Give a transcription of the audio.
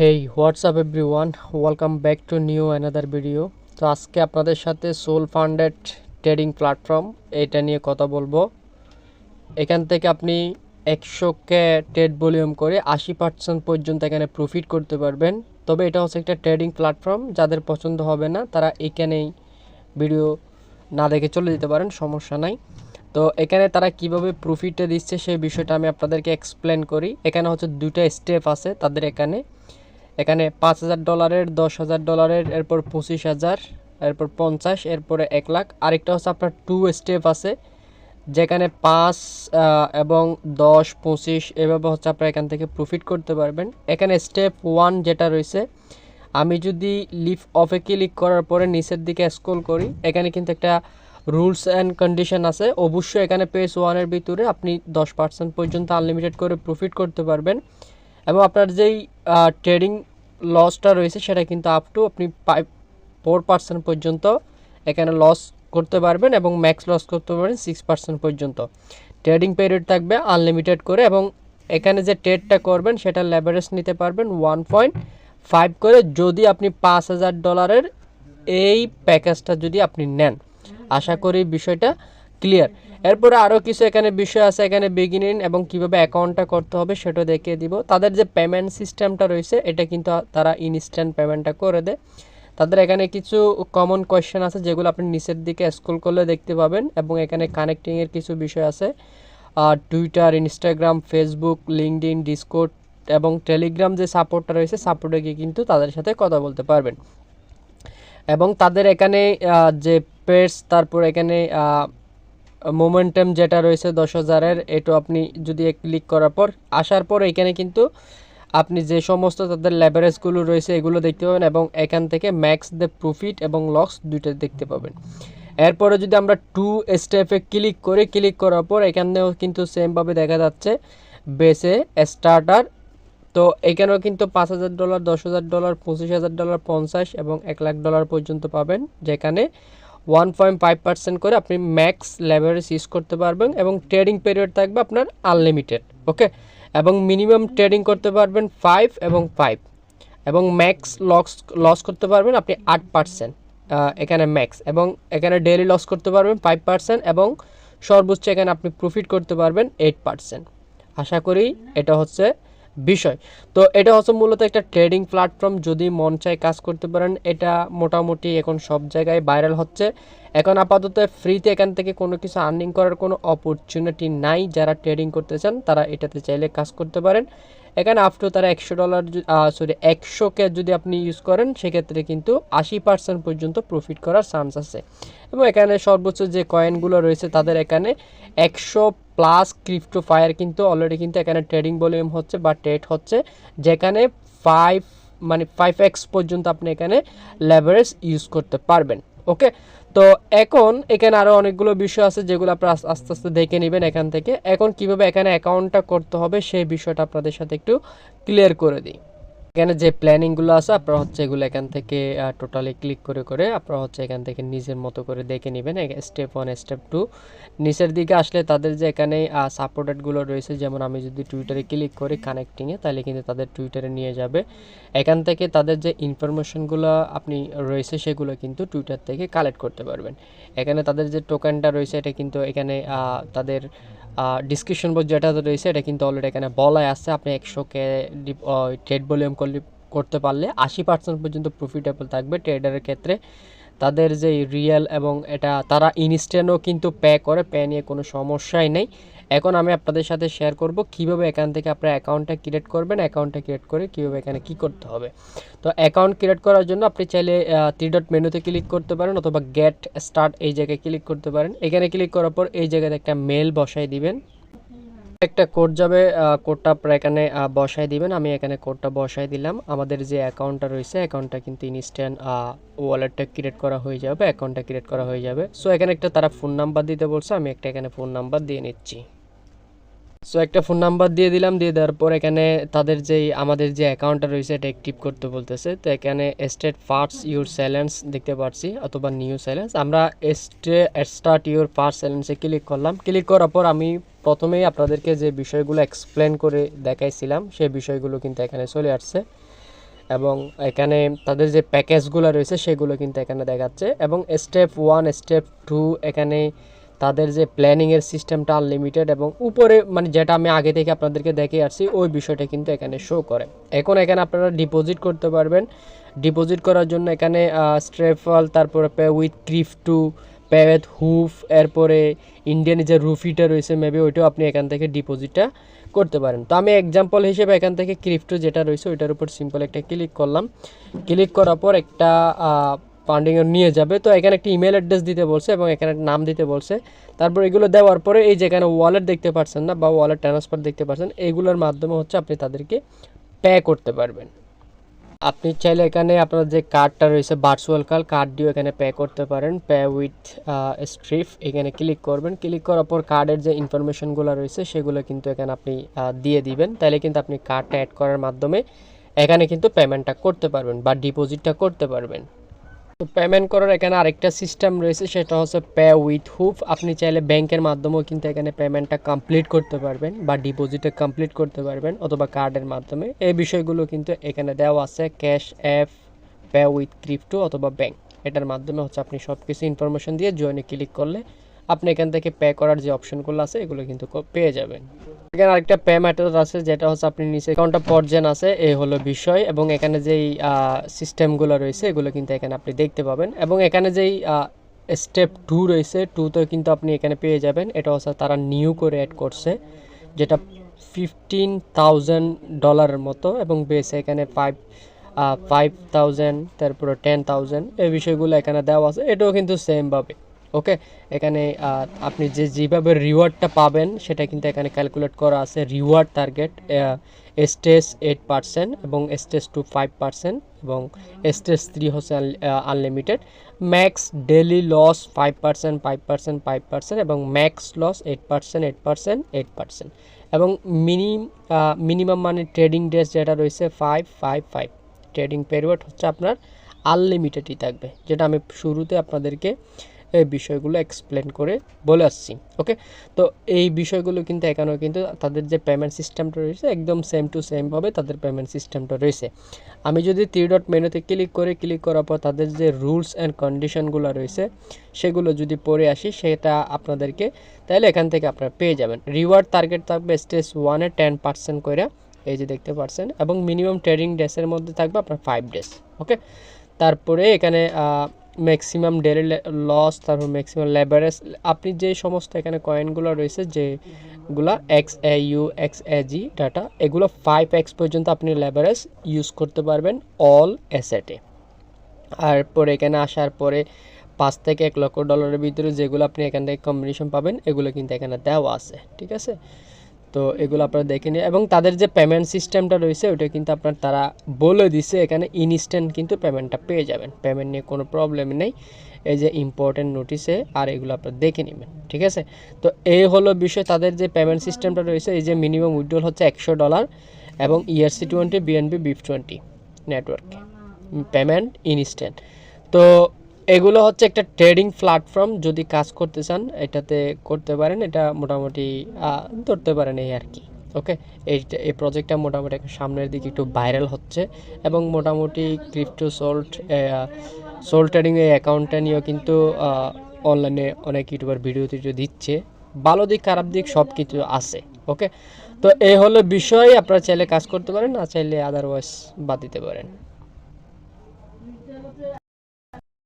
Hey WhatsApp everyone, welcome back to new another video. তো আজকে আপনাদের সাথে সোল ফান্ডেড ট্রেডিং প্ল্যাটফর্ম এটা নিয়ে কথা বলবো। এখান থেকে আপনি 100K ট্রেড ভলিউম করে 80% পর্যন্ত এখানে প্রফিট করতে পারবেন। তবে এটা হচ্ছে একটা ট্রেডিং প্ল্যাটফর্ম, যাদের পছন্দ হবে না তারা এখানেই ভিডিও না দেখে চলে যেতে পারেন, সমস্যা নাই। তো এখানে তারা কিভাবে প্রফিটটা দিচ্ছে সেই বিষয়টা আমি আপনাদেরকে এক্সপ্লেন করি। এখানে হচ্ছে দুটো স্টেপ আছে তাদের। এখানে $5,000, $10,000, এরপর 25,000, এরপর 50, এরপরে 1 লাখ। আরেকটা হচ্ছে আপনার 2 স্টেপ আছে, যেখানে 5 এবং 10, 25 এভাবে হচ্ছে আপনারা এখান থেকে প্রফিট করতে পারবেন। এখানে স্টেপ 1 যেটা রয়েছে, আমি যদি লিভ অফে ক্লিক করার পরে নিচের দিকে স্ক্রল করি, এখানে কিন্তু একটা রুলস অ্যান্ড কন্ডিশন আছে। অবশ্যই এখানে পেজ 1-এর ভিতরে আপনি 10% পর্যন্ত আনলিমিটেড করে প্রফিট করতে পারবেন, এবং আপনার যেই ট্রেডিং লসটা রয়েছে সেটা কিন্তু আপ টু আপনি 4% পর্যন্ত এখানে লস করতে পারবেন, এবং ম্যাক্স লস করতে পারবেন 6% পর্যন্ত। ট্রেডিং পিরিয়ড থাকবে আনলিমিটেড করে, এবং এখানে যে ট্রেডটা করবেন সেটা লেভারেজ নিতে পারবেন 1.5 করে, যদি আপনি $5,000 এই প্যাকেজটা যদি আপনি নেন। আশা করি বিষয়টা ক্লিয়ার। এরপরে আরও কিছু এখানে বিষয় আছে, এখানে বিগিনিং এবং কিভাবে অ্যাকাউন্টটা করতে হবে সেটা দেখিয়ে দিব। তাদের যে পেমেন্ট সিস্টেমটা রয়েছে এটা কিন্তু তারা ইনস্ট্যান্ট পেমেন্টটা করে দেয়। তাদের এখানে কিছু কমন কোয়েশ্চেন আছে যেগুলো আপনি নিচের দিকে স্ক্রল করলে দেখতে পাবেন, এবং এখানে কানেক্টিংয়ের কিছু বিষয় আছে। Twitter, Instagram, Facebook, LinkedIn, Discord এবং টেলিগ্রাম যে সাপোর্টটা রয়েছে, সাপোর্টে গিয়ে কিন্তু তাদের সাথে কথা বলতে পারবেন। এবং তাদের এখানে যে পেজ, তারপর এখানে মোমেন্টাম যেটা রয়েছে 10,000-এর, এটা আপনি যদি ক্লিক করার পর আসার পর এখানে কিন্তু আপনি যে সমস্ত তাদের লেভারেজগুলো রয়েছে এগুলো দেখতে পাবেন, এবং এখান থেকে ম্যাক্স দ্য প্রফিট এবং লস দুইটা দেখতে পাবেন। এরপরে যদি আমরা 2 স্টেপে ক্লিক করার পর এখানেও কিন্তু সেমভাবে দেখা যাচ্ছে বেসে স্টার্টার। তো এখানেও কিন্তু $5,000, $10,000, $25,000, 50 এবং $1,00,000 পর্যন্ত পাবেন, যেখানে 1.5% করে আপনি ম্যাক্স লেভারেজ ইউজ করতে পারবেন, এবং ট্রেডিং পিরিয়ড থাকবে আপনার আনলিমিটেড। ওকে, এবং মিনিমাম ট্রেডিং করতে পারবেন 5 এবং 5, এবং ম্যাক্স লস করতে পারবেন আপনি 8%, এখানে ম্যাক্স, এবং এখানে ডেইলি লস করতে পারবেন 5%, এবং সর্বোচ্চ এখানে আপনি প্রফিট করতে পারবেন 8%। আশা করি এটা হচ্ছে বিষয়। তো এটা হচ্ছে মূলত একটা ট্রেডিং প্ল্যাটফর্ম, যদি মন চায় কাজ করতে পারেন। এটা মোটামুটি এখন সব জায়গায় ভাইরাল হচ্ছে। এখন আপাতত ফ্রিতে এখান থেকে কোনো কিছু আর্নিং করার কোনো অপরচুনিটি নাই। যারা ট্রেডিং করতে চান তারা এটাতে চাইলে কাজ করতে পারেন। এখানে আপ টু তারা $100K যদি আপনি ইউজ করেন, সেক্ষেত্রে কিন্তু 80% পর্যন্ত প্রফিট করার চান্স আছে। এবং এখানে সর্বোচ্চ যে কয়েনগুলো রয়েছে তাদের এখানে 100+ ক্রিপ্টো ফায়ার কিন্তু অলরেডি কিন্তু এখানে ট্রেডিং ভলিউম হচ্ছে বা ট্রেড হচ্ছে, যেখানে 5x পর্যন্ত আপনি এখানে লেভারেজ ইউজ করতে পারবেন। ওকে, তো এখন এখানে আরও অনেকগুলো বিষয় আছে যেগুলো আপনারা আস্তে আস্তে দেখে নেবেন এখান থেকে। এখন কিভাবে এখানে অ্যাকাউন্টটা করতে হবে সেই বিষয়টা আপনাদের সাথে একটু ক্লিয়ার করে দিই। এখানে যে প্ল্যানিংগুলো আছে আপনারা হচ্ছে এগুলো এখান থেকে টোটালি ক্লিক করে আপনারা হচ্ছে এখান থেকে নিজের মতো করে দেখে নেবেন। Step 1, step 2। নিচের দিকে আসলে তাদের যে এখানে সাপোর্টেডগুলো রয়েছে, যেমন আমি যদি টুইটারে ক্লিক করি কানেক্টিংয়ে, তাহলে কিন্তু তাদের টুইটারে নিয়ে যাবে। এখান থেকে তাদের যে ইনফরমেশনগুলো আপনি রয়েছে সেগুলো কিন্তু টুইটার থেকে কালেক্ট করতে পারবেন। এখানে তাদের যে টোকেনটা রয়েছে এটা কিন্তু এখানে তাদের ডিসক্রিপশন বক্স যেটা রয়েছে এটা কিন্তু অলরেডি এখানে বলাই আছে। আপনি 100K ট্রেড ভলিউম করতে পারলে 80% পর্যন্ত প্রফিটেবল থাকবে ট্রেডারের ক্ষেত্রে। তাদের যে রিয়েল, এবং এটা তারা ইনস্ট্যান্টও কিন্তু পে নিয়ে কোনো সমস্যাই নেই। এখন আমি আপনাদের সাথে শেয়ার করব কিভাবে এখান থেকে আপনার অ্যাকাউন্টটা ক্রিয়েট করবেন। অ্যাকাউন্টটা ক্রিয়েট করে কীভাবে এখানে কী করতে হবে। তো অ্যাকাউন্ট ক্রিয়েট করার জন্য আপনি চাইলে 3 ডট মেনুতে ক্লিক করতে পারেন, অথবা গেট স্টার্ট এই জায়গায় ক্লিক করতে পারেন। এখানে ক্লিক করার পর এই জায়গায় একটা মেল বসাই দিবেন, একটা কোড যাবে, কোডটা আপনারা এখানে বসাই দিবেন। আমি এখানে কোডটা বসাই দিলাম। আমাদের যে অ্যাকাউন্টটা রয়েছে অ্যাকাউন্টটা কিন্তু ইনস্ট্যান্ট ওয়ালেটটা ক্রিয়েট করা হয়ে যাবে, অ্যাকাউন্টটা ক্রিয়েট করা হয়ে যাবে। সো এখানে একটা তারা ফোন নাম্বার দিতে বলছে, আমি একটা এখানে ফোন নাম্বার দিয়ে নিচ্ছি। সো একটা ফোন নাম্বার দিয়ে দিলাম। দিয়ে দেওয়ার পর এখানে তাদের আমাদের যে অ্যাকাউন্টটা রয়েছে এটা অ্যাক্টিভ করতে বলতেছে। তো এখানে স্টেট ফার্স্ট ইউর স্যালেন্স দেখতে পাচ্ছি, অথবা নিউ স্যালেন্স। আমরা স্টার্ট ইউর ফার্স্ট স্যালেন্সে ক্লিক করলাম। ক্লিক করার পর আমি প্রথমেই আপনাদেরকে যে বিষয়গুলো এক্সপ্লেন করে দেখাইছিলাম সেই বিষয়গুলো কিন্তু এখানে চলে আসছে। এবং এখানে তাদের যে প্যাকেজগুলো রয়েছে সেগুলো কিন্তু এখানে দেখাচ্ছে। এবং স্টেপ 1 স্টেপ 2 এখানে তাদের যে প্ল্যানিংয়ের সিস্টেমটা আনলিমিটেড, এবং উপরে মানে যেটা আমি আগে থেকে আপনাদেরকে দেখে আসছি ওই বিষয়টা কিন্তু এখানে শো করে। এখন এখানে আপনারা ডিপোজিট করতে পারবেন। ডিপোজিট করার জন্য এখানে স্ট্রেফল, তারপরে pay with crypto, pay with হুফ, এরপরে ইন্ডিয়ান যে রুফিটা রয়েছে মেবি ওইটাও আপনি এখান থেকে ডিপোজিটটা করতে পারেন। তো আমি এক্সাম্পল হিসেবে এখান থেকে ক্রিপ্টো যেটা রয়েছে ওইটার উপর সিম্পল একটা ক্লিক করলাম। ক্লিক করার পর একটা ফান্ডিংয়ে নিয়ে যাবে। তো এখানে একটা ইমেল অ্যাড্রেস দিতে বলছে এবং এখানে নাম দিতে বলছে। তারপর এগুলো দেওয়ার পরে এই যেখানে ওয়ালেট দেখতে পাচ্ছেন না, বা ওয়ালেট ট্রান্সফার দেখতে পাচ্ছেন, এইগুলোর মাধ্যমে হচ্ছে আপনি তাদেরকে পে করতে পারবেন। আপনি চাইলে এখানে আপনার যে কার্ডটা রয়েছে ভার্চুয়াল কার্ড দিয়েও এখানে পে করতে পারেন। পে উইথ স্ট্রিপ এখানে ক্লিক করবেন। ক্লিক করার পর কার্ডের যে ইনফরমেশনগুলো রয়েছে সেগুলো কিন্তু এখানে আপনি দিয়ে দিবেন। তাহলে কিন্তু আপনি কার্ডটা অ্যাড করার মাধ্যমে এখানে কিন্তু পেমেন্টটা করতে পারবেন বা ডিপোজিটটা করতে পারবেন। তো পেমেন্ট করার এখানে আরেকটা সিস্টেম রয়েছে, সেটা হচ্ছে পে উইথ হুফ। আপনি চাইলে ব্যাংকের মাধ্যমেও কিন্তু এখানে পেমেন্টটা কমপ্লিট করতে পারবেন বা ডিপোজিটে কমপ্লিট করতে পারবেন, অথবা কার্ডের মাধ্যমে। এই বিষয়গুলো কিন্তু এখানে দেওয়া আছে। Cash app, pay with crypto অথবা ব্যাংক, এটার মাধ্যমে হচ্ছে আপনি সব কিছু ইনফরমেশন দিয়ে জয়েনে ক্লিক করলে আপনি এখান থেকে পে করার যে অপশনগুলো আছে এগুলো কিন্তু পেয়ে যাবেন। এখানে আরেকটা পে মেথড আছে, যেটা হচ্ছে আপনি নিচে অ্যাকাউন্টটা পর্যেন আছে, এই হলো বিষয়। এবং এখানে যেই সিস্টেমগুলো রয়েছে এগুলো কিন্তু এখানে আপনি দেখতে পাবেন। এবং এখানে যেই স্টেপ 2 রয়েছে, 2তেও কিন্তু আপনি এখানে পেয়ে যাবেন। এটা হচ্ছে তারা নিউ করে অ্যাড করছে, যেটা $15,000 মতো, এবং বেস এখানে 5,000, তারপরে 10,000, এই বিষয়গুলো এখানে দেওয়া আছে। এটাও কিন্তু সেমভাবে ওকে। এখানে আপনি যেভাবে রিওয়ার্ডটা পাবেন সেটা কিন্তু এখানে ক্যালকুলেট করা আছে। রিওয়ার্ড টার্গেট স্টেজ 8% এবং স্টেজ 2 5% এবং স্টেজ 3 হচ্ছে আনলিমিটেড। ম্যাক্স ডেলি লস 5% 5% 5% এবং ম্যাক্স লস 8% 8% 8%। এবং মিনিমাম মানে ট্রেডিং ডেজ যেটা রয়েছে 555। ট্রেডিং পিরিয়ড হচ্ছে আপনার আনলিমিটেডই থাকবে, যেটা আমি শুরুতে আপনাদেরকে এই বিষয়গুলো এক্সপ্লেন করে বলে আসছি ওকে। তো এই বিষয়গুলো কিন্তু এখানেও কিন্তু তাদের যে পেমেন্ট সিস্টেমটা রয়েছে একদম সেম টু সেমভাবে তাদের পেমেন্ট সিস্টেমটা রয়েছে। আমি যদি 3 ডট মেনুতে ক্লিক করার পর তাদের যে রুলস অ্যান্ড কন্ডিশনগুলো রয়েছে সেগুলো যদি পড়ে আসি সেটা আপনাদেরকে, তাহলে এখান থেকে আপনারা পেয়ে যাবেন। রিওয়ার্ড টার্গেট থাকবে স্টেজ 1-এ 10% করে, এই যে দেখতে পাচ্ছেন, এবং মিনিমাম ট্রেডিং ডেসের মধ্যে থাকবে আপনার 5 ডেজ ওকে। তারপরে এখানে ম্যাক্সিমাম ডেলি লস, তারপর ম্যাক্সিমাম লেভারেজ। আপনি যে সমস্ত এখানে কয়েনগুলো রয়েছে যেগুলা XAU XAG ডাটা, এগুলো 5x পর্যন্ত আপনি লেভারেজ ইউজ করতে পারবেন অল অ্যাসেটে। আর পরে এখানে আসার পরে 5 থেকে $1,00,000 ভিতরে যেগুলো আপনি এখান থেকে কম্বিনেশন পাবেন এগুলো কিন্তু এখানে দেওয়া আছে, ঠিক আছে। তো এগুলো আপনারা দেখে নিন। এবং তাদের যে পেমেন্ট সিস্টেমটা রয়েছে ওইটা কিন্তু আপনার তারা বলে দিছে, এখানে ইনস্ট্যান্ট কিন্তু পেমেন্টটা পেয়ে যাবেন, পেমেন্ট নিয়ে কোনো প্রবলেম নেই। এই যে ইম্পর্টেন্ট নোটিসে আর এগুলো আপনারা দেখে নেবেন, ঠিক আছে। তো এই হলো বিষয়, তাদের যে পেমেন্ট সিস্টেমটা রয়েছে। এই যে মিনিমাম উইথড্রল হচ্ছে $100 এবং ERC-20 BNB BIF20 network payment instant. তো এগুলো হচ্ছে একটা ট্রেডিং প্ল্যাটফর্ম, যদি কাজ করতে চান এটাতে করতে পারেন। এটা মোটামুটি ধরতে পারেন এই আর কি ওকে। এই প্রজেক্টটা মোটামুটি সামনের দিকে একটু ভাইরাল হচ্ছে, এবং মোটামুটি ক্রিপ্টো সোল ট্রেডিং এই অ্যাকাউন্টটা নিয়েও কিন্তু অনলাইনে অনেক ইউটিউবার ভিডিও দিচ্ছে। ভালো দিক খারাপ দিক সব কিছু আছে ওকে। তো এই হলো বিষয়, আপনারা চাইলে কাজ করতে পারেন, না চাইলে আদারওয়াইজ বাদ দিতে পারেন।